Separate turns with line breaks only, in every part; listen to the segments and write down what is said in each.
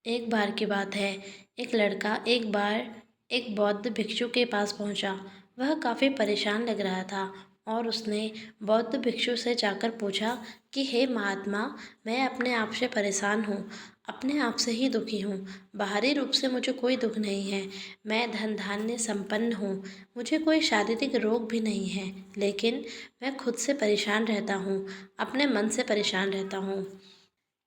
एक बार की बात है। एक लड़का एक बार एक बौद्ध भिक्षु के पास पहुंचा। वह काफ़ी परेशान लग रहा था और उसने बौद्ध भिक्षु से जाकर पूछा कि हे महात्मा, मैं अपने आप से परेशान हूँ, अपने आप से ही दुखी हूँ। बाहरी रूप से मुझे कोई दुख नहीं है, मैं धन धान्य संपन्न हूँ, मुझे कोई शारीरिक रोग भी नहीं है, लेकिन मैं खुद से परेशान रहता हूँ, अपने मन से परेशान रहता हूँ।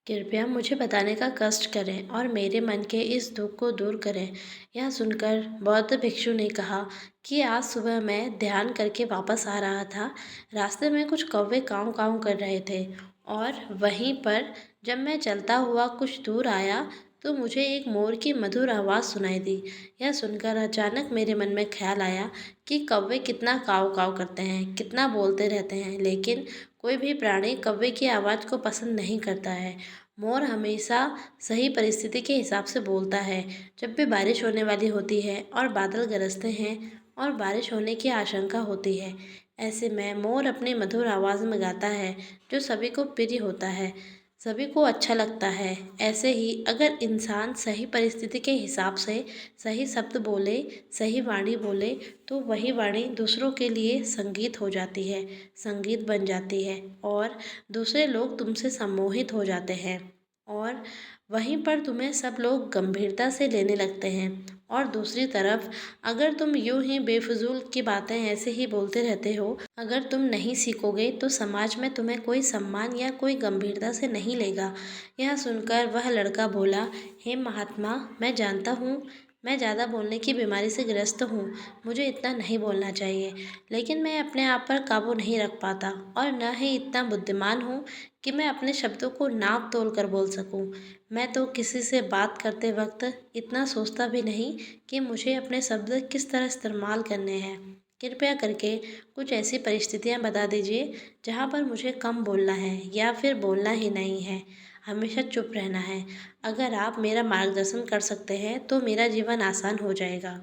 कृपया मुझे बताने का कष्ट करें और मेरे मन के इस दुख को दूर करें। यह सुनकर बौद्ध भिक्षु ने कहा कि आज सुबह मैं ध्यान करके वापस आ रहा था। रास्ते में कुछ कौवे काँव काँव कर रहे थे और वहीं पर जब मैं चलता हुआ कुछ दूर आया तो मुझे एक मोर की मधुर आवाज़ सुनाई दी। यह सुनकर अचानक मेरे मन में ख्याल आया कि कौवे कितना काँव काँव करते हैं, कितना बोलते रहते हैं, लेकिन कोई भी प्राणी कौवे की आवाज़ को पसंद नहीं करता है। मोर हमेशा सही परिस्थिति के हिसाब से बोलता है। जब भी बारिश होने वाली होती है और बादल गरजते हैं और बारिश होने की आशंका होती है, ऐसे में मोर अपनी मधुर आवाज़ में गाता है, जो सभी को प्रिय होता है, सभी को अच्छा लगता है। ऐसे ही अगर इंसान सही परिस्थिति के हिसाब से सही शब्द बोले, सही वाणी बोले, तो वही वाणी दूसरों के लिए संगीत हो जाती है, संगीत बन जाती है और दूसरे लोग तुमसे सम्मोहित हो जाते हैं और वहीं पर तुम्हें सब लोग गंभीरता से लेने लगते हैं। और दूसरी तरफ अगर तुम यूं ही बेफिजूल की बातें ऐसे ही बोलते रहते हो, अगर तुम नहीं सीखोगे तो समाज में तुम्हें कोई सम्मान या कोई गंभीरता से नहीं लेगा। यह सुनकर वह लड़का बोला, हे महात्मा, मैं जानता हूँ मैं ज़्यादा बोलने की बीमारी से ग्रस्त हूँ, मुझे इतना नहीं बोलना चाहिए, लेकिन मैं अपने आप पर काबू नहीं रख पाता और न ही इतना बुद्धिमान हूँ कि मैं अपने शब्दों को नाप तोल कर बोल सकूं। मैं तो किसी से बात करते वक्त इतना सोचता भी नहीं कि मुझे अपने शब्द किस तरह इस्तेमाल करने हैं। कृपया करके कुछ ऐसी परिस्थितियाँ बता दीजिए जहाँ पर मुझे कम बोलना है या फिर बोलना ही नहीं है, हमेशा चुप रहना है। अगर आप मेरा मार्गदर्शन कर सकते हैं तो मेरा जीवन आसान हो जाएगा।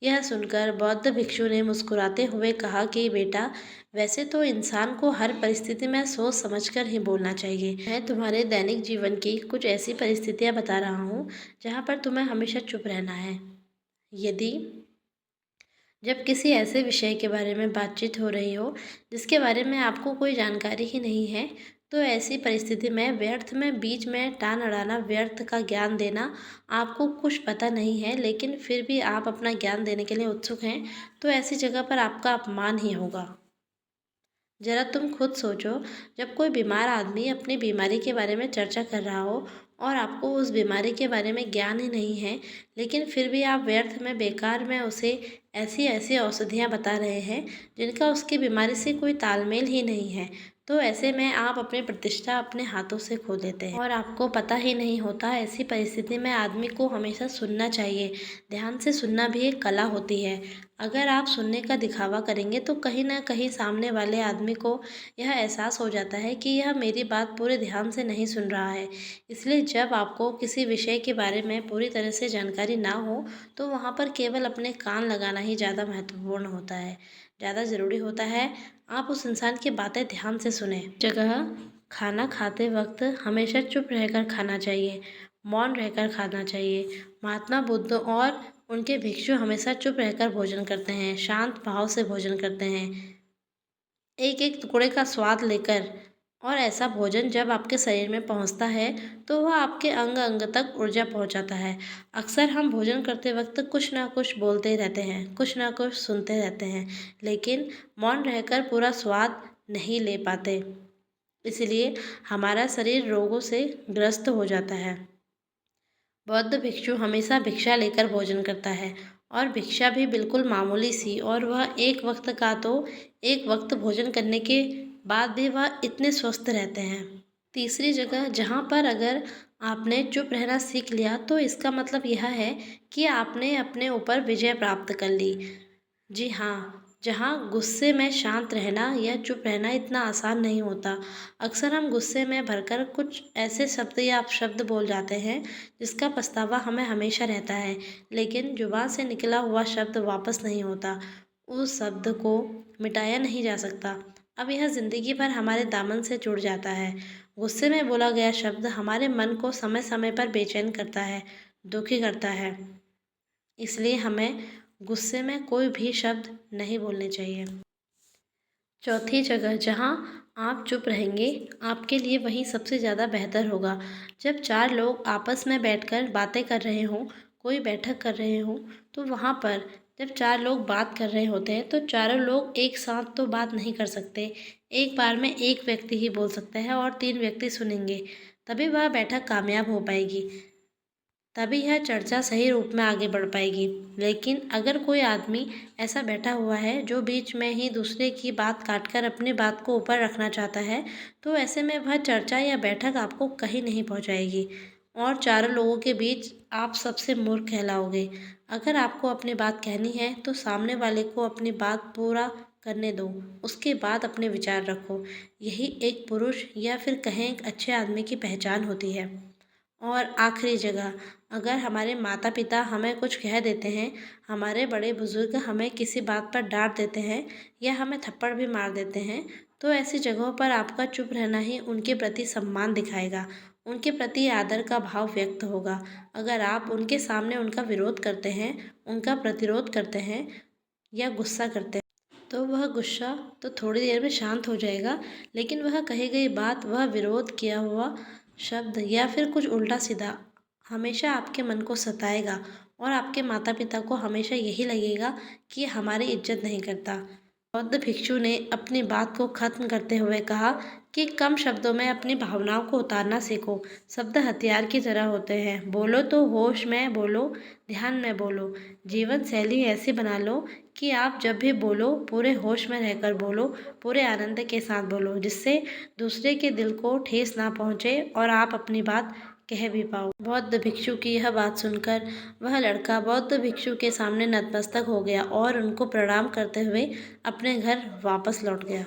यह सुनकर बौद्ध भिक्षु ने मुस्कुराते हुए कहा कि बेटा, वैसे तो इंसान को हर परिस्थिति में सोच समझकर ही बोलना चाहिए। मैं तुम्हारे दैनिक जीवन की कुछ ऐसी परिस्थितियां बता रहा हूँ जहाँ पर तुम्हें हमेशा चुप रहना है। यदि जब किसी ऐसे विषय के बारे में बातचीत हो रही हो जिसके बारे में आपको कोई जानकारी ही नहीं है, तो ऐसी परिस्थिति में व्यर्थ में बीच में टान अड़ाना, व्यर्थ का ज्ञान देना, आपको कुछ पता नहीं है लेकिन फिर भी आप अपना ज्ञान देने के लिए उत्सुक हैं, तो ऐसी जगह पर आपका अपमान ही होगा। जरा तुम खुद सोचो, जब कोई बीमार आदमी अपनी बीमारी के बारे में चर्चा कर रहा हो और आपको उस बीमारी के बारे में ज्ञान ही नहीं है, लेकिन फिर भी आप व्यर्थ में बेकार में उसे ऐसी ऐसी औषधियाँ बता रहे हैं जिनका उसकी बीमारी से कोई तालमेल ही नहीं है, तो ऐसे में आप अपनी प्रतिष्ठा अपने हाथों से खो देते हैं और आपको पता ही नहीं होता। ऐसी परिस्थिति में आदमी को हमेशा सुनना चाहिए। ध्यान से सुनना भी एक कला होती है। अगर आप सुनने का दिखावा करेंगे तो कहीं ना कहीं सामने वाले आदमी को यह एहसास हो जाता है कि यह मेरी बात पूरे ध्यान से नहीं सुन रहा है। इसलिए जब आपको किसी विषय के बारे में पूरी तरह से जानकारी ना हो तो वहाँ पर केवल अपने कान लगाना ही ज़्यादा महत्वपूर्ण होता है, ज़्यादा ज़रूरी होता है। आप उस इंसान की बातें ध्यान से सुने। जगह खाना खाते वक्त हमेशा चुप रहकर खाना चाहिए, मौन रहकर खाना चाहिए। महात्मा बुद्ध और उनके भिक्षु हमेशा चुप रहकर भोजन करते हैं, शांत भाव से भोजन करते हैं, एक एक टुकड़े का स्वाद लेकर। और ऐसा भोजन जब आपके शरीर में पहुंचता है तो वह आपके अंग अंग तक ऊर्जा पहुंचाता है। अक्सर हम भोजन करते वक्त कुछ ना कुछ बोलते रहते हैं, कुछ ना कुछ सुनते रहते हैं, लेकिन मौन रहकर पूरा स्वाद नहीं ले पाते। इसलिए हमारा शरीर रोगों से ग्रस्त हो जाता है। बौद्ध भिक्षु हमेशा भिक्षा लेकर भोजन करता है और भिक्षा भी बिल्कुल मामूली सी, और वह एक वक्त का तो एक वक्त भोजन करने के बाद भी वह इतने स्वस्थ रहते हैं। तीसरी जगह जहाँ पर अगर आपने चुप रहना सीख लिया तो इसका मतलब यह है कि आपने अपने ऊपर विजय प्राप्त कर ली। जी हाँ, जहाँ गुस्से में शांत रहना या चुप रहना इतना आसान नहीं होता। अक्सर हम गुस्से में भरकर कुछ ऐसे शब्द या अपशब्द बोल जाते हैं जिसका पछतावा हमें हमेशा रहता है, लेकिन जुबान से निकला हुआ शब्द वापस नहीं होता। उस शब्द को मिटाया नहीं जा सकता। अब यह ज़िंदगी भर हमारे दामन से जुड़ जाता है गुस्से में बोला गया शब्द हमारे मन को समय समय पर बेचैन करता है, दुखी करता है। इसलिए हमें गुस्से में कोई भी शब्द नहीं बोलने चाहिए। चौथी जगह जहाँ आप चुप रहेंगे, आपके लिए वहीं सबसे ज़्यादा बेहतर होगा। जब 4 लोग आपस में बैठकर बातें कर रहे हों, कोई बैठक कर रहे हों, तो वहाँ पर जब 4 लोग बात कर रहे होते हैं, तो चारों लोग एक साथ तो बात नहीं कर सकते। एक बार में एक व्यक्ति ही बोल सकता है और 3 व्यक्ति सुनेंगे, तभी वह बैठक कामयाब हो पाएगी। तभी यह चर्चा सही रूप में आगे बढ़ पाएगी। लेकिन अगर कोई आदमी ऐसा बैठा हुआ है जो बीच में ही दूसरे की बात काटकर अपनी बात को ऊपर रखना चाहता है, तो ऐसे में वह चर्चा या बैठक आपको कहीं नहीं पहुंचाएगी और चारों लोगों के बीच आप सबसे मूर्ख कहलाओगे। अगर आपको अपनी बात कहनी है तो सामने वाले को अपनी बात पूरा करने दो, उसके बाद अपने विचार रखो। यही एक पुरुष या फिर कहें एक अच्छे आदमी की पहचान होती है। और आखिरी जगह, अगर हमारे माता पिता हमें कुछ कह देते हैं, हमारे बड़े बुजुर्ग हमें किसी बात पर डांट देते हैं या हमें थप्पड़ भी मार देते हैं, तो ऐसी जगहों पर आपका चुप रहना ही उनके प्रति सम्मान दिखाएगा, उनके प्रति आदर का भाव व्यक्त होगा। अगर आप उनके सामने उनका विरोध करते हैं, उनका प्रतिरोध करते हैं या गुस्सा करते हैं, तो वह गुस्सा तो थोड़ी देर में शांत हो जाएगा, लेकिन वह कही गई बात, वह विरोध किया हुआ शब्द या फिर कुछ उल्टा सीधा हमेशा आपके मन को सताएगा और आपके माता पिता को हमेशा यही लगेगा कि ये हमारी इज्जत नहीं करता। बौद्ध भिक्षु ने अपनी बात को खत्म करते हुए कहा कि कम शब्दों में अपनी भावनाओं को उतारना सीखो। शब्द हथियार की तरह होते हैं। बोलो तो होश में बोलो, ध्यान में बोलो। जीवन शैली ऐसी बना लो कि आप जब भी बोलो पूरे होश में रहकर बोलो, पूरे आनंद के साथ बोलो, जिससे दूसरे के दिल को ठेस ना पहुँचे और आप अपनी बात कह भी पाओ। बौद्ध भिक्षु की यह बात सुनकर वह लड़का बौद्ध भिक्षु के सामने नतमस्तक हो गया और उनको प्रणाम करते हुए अपने घर वापस लौट गया।